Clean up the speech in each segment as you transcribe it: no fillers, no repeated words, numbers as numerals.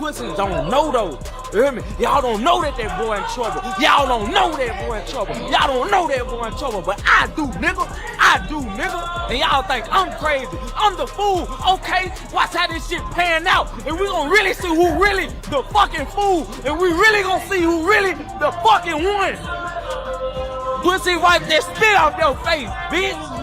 pussies don't know though. You hear me? Y'all don't know that boy in trouble. Y'all don't know that boy in trouble. Y'all don't know that boy in trouble. But I do, nigga. I do, nigga. And y'all think I'm crazy. I'm the fool. Okay, watch how this shit pan out. And we gonna really see who really the fucking fool. And we really gonna see who really the fucking one. Pussy wipe that spit off your face, bitch.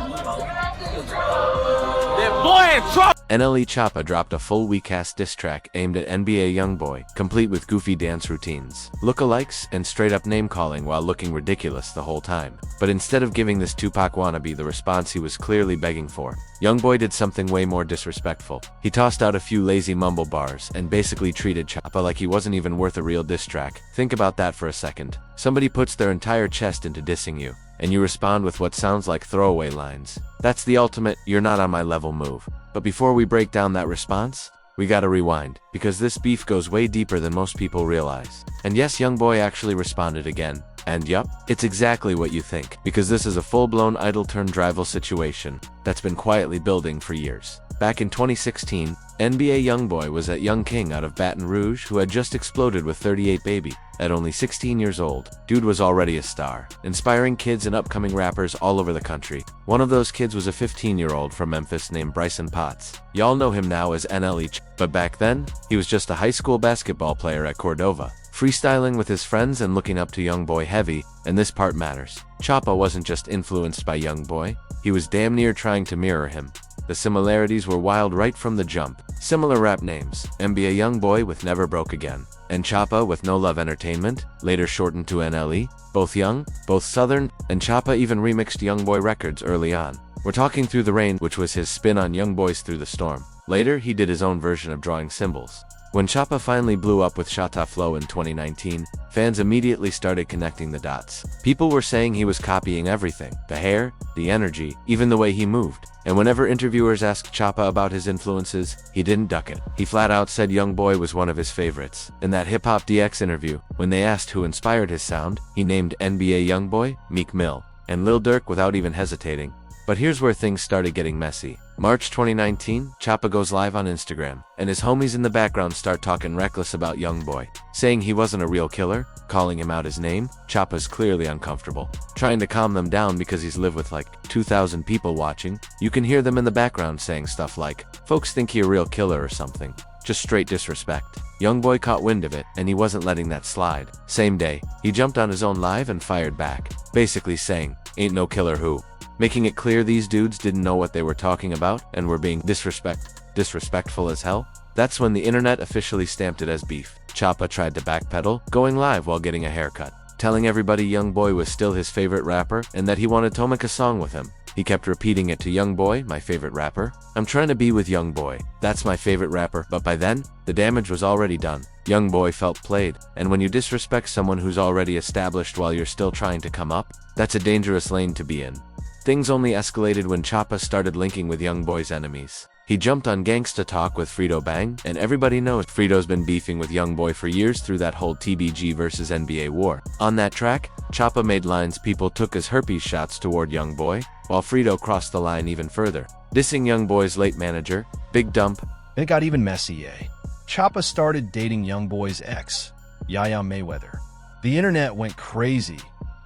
That boy in trouble. NLE Choppa dropped a full weak-ass diss track aimed at NBA YoungBoy, complete with goofy dance routines, lookalikes, and straight-up name-calling while looking ridiculous the whole time. But instead of giving this Tupac wannabe the response he was clearly begging for, YoungBoy did something way more disrespectful. He tossed out a few lazy mumble bars and basically treated Choppa like he wasn't even worth a real diss track. Think about that for a second. Somebody puts their entire chest into dissing you, and you respond with what sounds like throwaway lines. That's the ultimate "you're not on my level" move. But before we break down that response, we gotta rewind, because this beef goes way deeper than most people realize. And yes, YoungBoy actually responded again. And yup, it's exactly what you think, because this is a full-blown idol-turned-rival situation that's been quietly building for years. Back in 2016, NBA YoungBoy was at Young King out of Baton Rouge, who had just exploded with 38 Baby. At only 16 years old, dude was already a star, inspiring kids and upcoming rappers all over the country. One of those kids was a 15-year-old from Memphis named Bryson Potts. Y'all know him now as NLE Choppa, but back then, he was just a high school basketball player at Cordova, freestyling with his friends and looking up to YoungBoy heavy, and this part matters. Choppa wasn't just influenced by YoungBoy, he was damn near trying to mirror him. The similarities were wild right from the jump. Similar rap names, NBA YoungBoy with Never Broke Again, and Choppa with No Love Entertainment, later shortened to NLE. Both young, both southern, and Choppa even remixed YoungBoy records early on. We're talking Through the Rain, which was his spin on YoungBoy's Through the Storm. Later, he did his own version of Drawing Symbols. When Choppa finally blew up with Shatta Flow in 2019, fans immediately started connecting the dots. People were saying he was copying everything: the hair, the energy, even the way he moved. And whenever interviewers asked Choppa about his influences, he didn't duck it. He flat out said YoungBoy was one of his favorites. In that Hip Hop DX interview, when they asked who inspired his sound, he named NBA YoungBoy, Meek Mill, and Lil Durk without even hesitating. But here's where things started getting messy. March 2019, Choppa goes live on Instagram, and his homies in the background start talking reckless about YoungBoy, saying he wasn't a real killer, calling him out his name. Choppa's clearly uncomfortable, trying to calm them down because he's lived with like 2,000 people watching. You can hear them in the background saying stuff like, "Folks think he a real killer" or something. Just straight disrespect. YoungBoy caught wind of it, and he wasn't letting that slide. Same day, he jumped on his own live and fired back, basically saying, "Ain't no killer who," making it clear these dudes didn't know what they were talking about and were being disrespectful as hell. That's when the internet officially stamped it as beef. Choppa tried to backpedal, going live while getting a haircut, telling everybody YoungBoy was still his favorite rapper and that he wanted to make a song with him. He kept repeating it to YoungBoy, "My favorite rapper. I'm trying to be with YoungBoy. That's my favorite rapper." But by then, the damage was already done. YoungBoy felt played, and when you disrespect someone who's already established while you're still trying to come up, that's a dangerous lane to be in. Things only escalated when Choppa started linking with YoungBoy's enemies. He jumped on Gangsta Talk with Frito Bang, and everybody knows Frito's been beefing with YoungBoy for years through that whole TBG versus NBA war. On that track, Choppa made lines people took as herpes shots toward YoungBoy, while Frito crossed the line even further, dissing YoungBoy's late manager, Big Dump. It got even messy, eh? Choppa started dating YoungBoy's ex, Yaya Mayweather. The internet went crazy,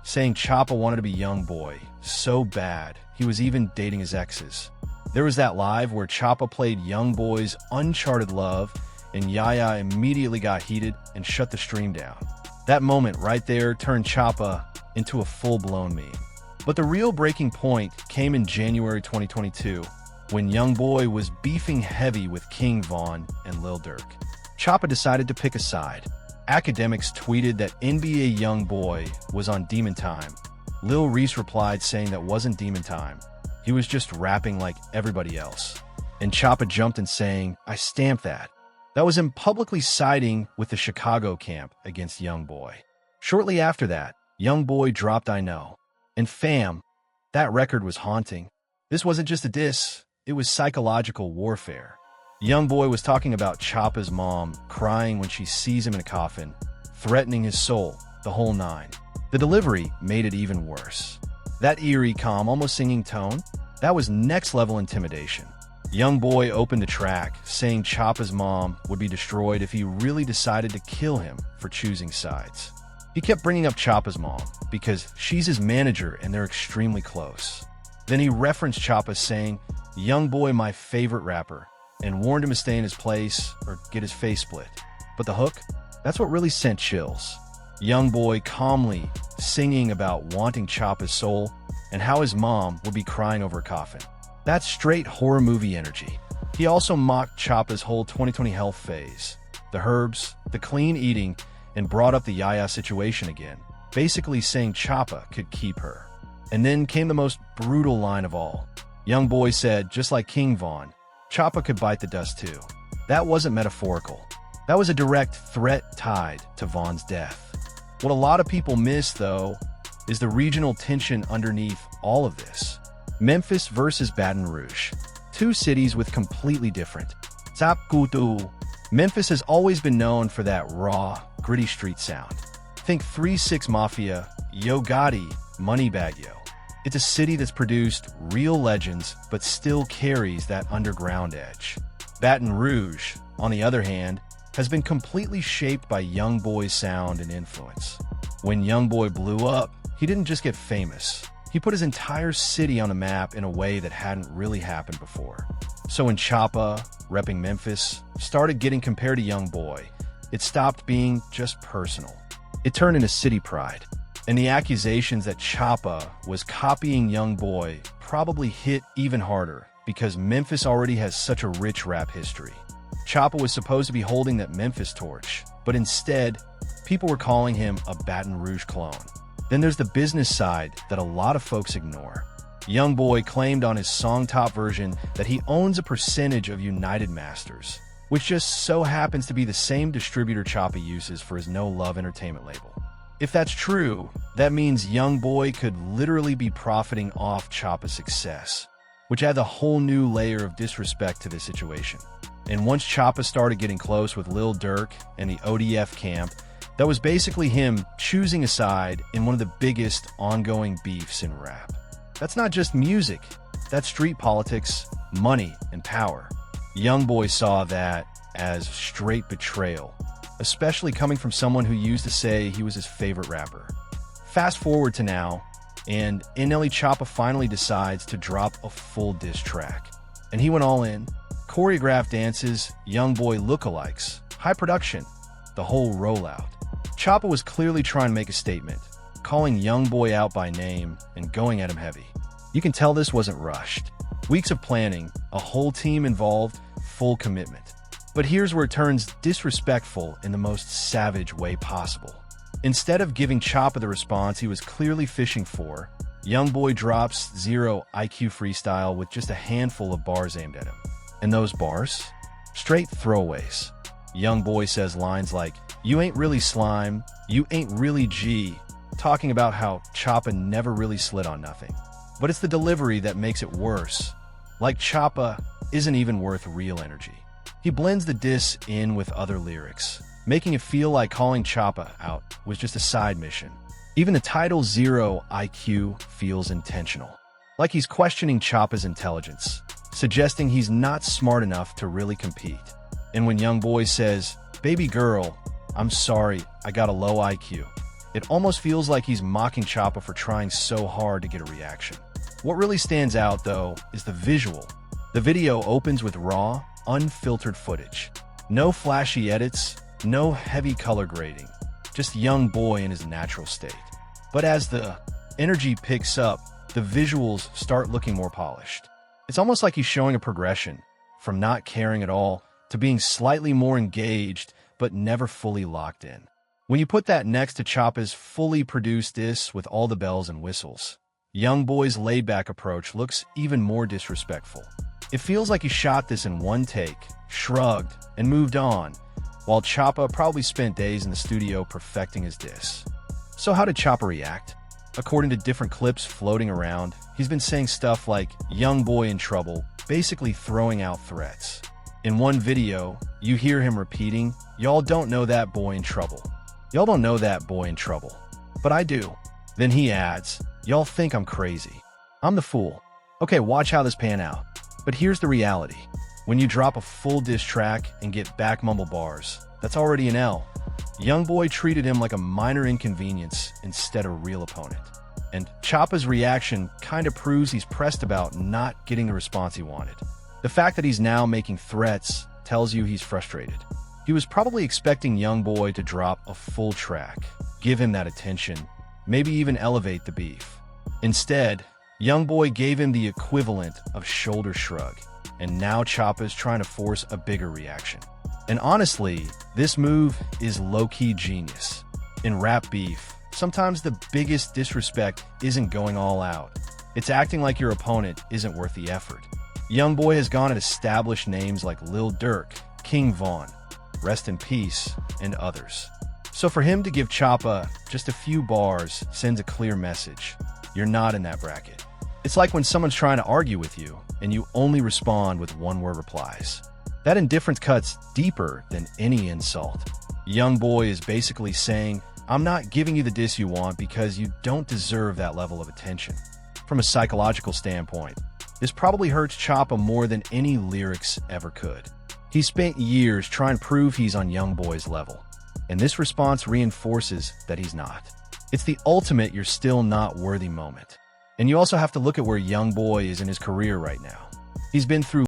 saying Choppa wanted to be YoungBoy so bad, he was even dating his exes. There was that live where Choppa played YoungBoy's Uncharted Love, and Yaya immediately got heated and shut the stream down. That moment right there turned Choppa into a full-blown meme. But the real breaking point came in January 2022, when YoungBoy was beefing heavy with King Von and Lil Durk. Choppa decided to pick a side. Academics tweeted that NBA YoungBoy was on Demon Time. Lil Reese replied saying that wasn't Demon Time. He was just rapping like everybody else. And Choppa jumped in saying, "I stamped that." That was him publicly siding with the Chicago camp against YoungBoy. Shortly after that, YoungBoy dropped I Know. And fam, that record was haunting. This wasn't just a diss, it was psychological warfare. YoungBoy was talking about Choppa's mom crying when she sees him in a coffin, threatening his soul, the whole nine. The delivery made it even worse. That eerie, calm, almost singing tone, that was next-level intimidation. YoungBoy opened the track, saying Choppa's mom would be destroyed if he really decided to kill him for choosing sides. He kept bringing up Choppa's mom because she's his manager and they're extremely close. Then he referenced Choppa saying, "YoungBoy, my favorite rapper," and warned him to stay in his place or get his face split. But the hook? That's what really sent chills. YoungBoy calmly singing about wanting Choppa's soul and how his mom would be crying over a coffin. That's straight horror movie energy. He also mocked Choppa's whole 2020 health phase, the herbs, the clean eating, and brought up the Yaya situation again, basically saying Choppa could keep her. And then came the most brutal line of all. YoungBoy said, just like King Von, Choppa could bite the dust too. That wasn't metaphorical. That was a direct threat tied to Von's death. What a lot of people miss, though, is the regional tension underneath all of this. Memphis versus Baton Rouge. Two cities with completely different. Kutu. Memphis has always been known for that raw, gritty street sound. Think 3-6 Mafia, Yo Gotti, Moneybagg Yo. It's a city that's produced real legends but still carries that underground edge. Baton Rouge, on the other hand, has been completely shaped by YoungBoy's sound and influence. When YoungBoy blew up, he didn't just get famous. He put his entire city on the map in a way that hadn't really happened before. So when Choppa, repping Memphis, started getting compared to YoungBoy, it stopped being just personal. It turned into city pride. And the accusations that Choppa was copying YoungBoy probably hit even harder because Memphis already has such a rich rap history. Choppa was supposed to be holding that Memphis torch, but instead, people were calling him a Baton Rouge clone. Then there's the business side that a lot of folks ignore. YoungBoy claimed on his song Top version that he owns a percentage of United Masters, which just so happens to be the same distributor Choppa uses for his No Love Entertainment label. If that's true, that means YoungBoy could literally be profiting off Choppa's success, which adds a whole new layer of disrespect to this situation. And once Choppa started getting close with Lil Durk and the ODF camp, that was basically him choosing a side in one of the biggest ongoing beefs in rap. That's not just music, that's street politics, money, and power. YoungBoy saw that as straight betrayal, especially coming from someone who used to say he was his favorite rapper. Fast forward to now, and NLE Choppa finally decides to drop a full diss track. And he went all in. Choreographed dances, YoungBoy lookalikes, high production, the whole rollout. Choppa was clearly trying to make a statement, calling YoungBoy out by name and going at him heavy. You can tell this wasn't rushed. Weeks of planning, a whole team involved, full commitment. But here's where it turns disrespectful in the most savage way possible. Instead of giving Choppa the response he was clearly fishing for, YoungBoy drops zero IQ freestyle with just a handful of bars aimed at him. And those bars? Straight throwaways. YoungBoy says lines like, "You ain't really slime, you ain't really G," talking about how Choppa never really slid on nothing. But it's the delivery that makes it worse. Like Choppa isn't even worth real energy. He blends the diss in with other lyrics, making it feel like calling Choppa out was just a side mission. Even the title Zero IQ feels intentional. Like he's questioning Choppa's intelligence, suggesting he's not smart enough to really compete. And when YoungBoy says, "Baby girl, I'm sorry, I got a low IQ," it almost feels like he's mocking Choppa for trying so hard to get a reaction. What really stands out, though, is the visual. The video opens with raw, unfiltered footage. No flashy edits, no heavy color grading, just YoungBoy in his natural state. But as the energy picks up, the visuals start looking more polished. It's almost like he's showing a progression, from not caring at all to being slightly more engaged, but never fully locked in. When you put that next to Choppa's fully produced diss with all the bells and whistles, YoungBoy's laid-back approach looks even more disrespectful. It feels like he shot this in one take, shrugged, and moved on, while Choppa probably spent days in the studio perfecting his diss. So how did Choppa react? According to different clips floating around, he's been saying stuff like "YoungBoy in trouble," basically throwing out threats. In one video, you hear him repeating, "Y'all don't know that boy in trouble. Y'all don't know that boy in trouble. But I do." Then he adds, "Y'all think I'm crazy. I'm the fool. Okay, watch how this pan out." But here's the reality. When you drop a full diss track and get back mumble bars, that's already an L. YoungBoy treated him like a minor inconvenience instead of a real opponent. And Choppa's reaction kind of proves he's pressed about not getting the response he wanted. The fact that he's now making threats tells you he's frustrated. He was probably expecting YoungBoy to drop a full track, give him that attention, maybe even elevate the beef. Instead, YoungBoy gave him the equivalent of shoulder shrug, and now Choppa's trying to force a bigger reaction. And honestly, this move is low-key genius. In rap beef, sometimes the biggest disrespect isn't going all out. It's acting like your opponent isn't worth the effort. YoungBoy has gone at established names like Lil Durk, King Von, Rest in Peace, and others. So for him to give Choppa just a few bars sends a clear message. You're not in that bracket. It's like when someone's trying to argue with you and you only respond with one-word replies. That indifference cuts deeper than any insult. YoungBoy is basically saying, I'm not giving you the diss you want because you don't deserve that level of attention. From a psychological standpoint, this probably hurts Choppa more than any lyrics ever could. He spent years trying to prove he's on YoungBoy's level, and this response reinforces that he's not. It's the ultimate you're still not worthy moment. And you also have to look at where YoungBoy is in his career right now. He's been through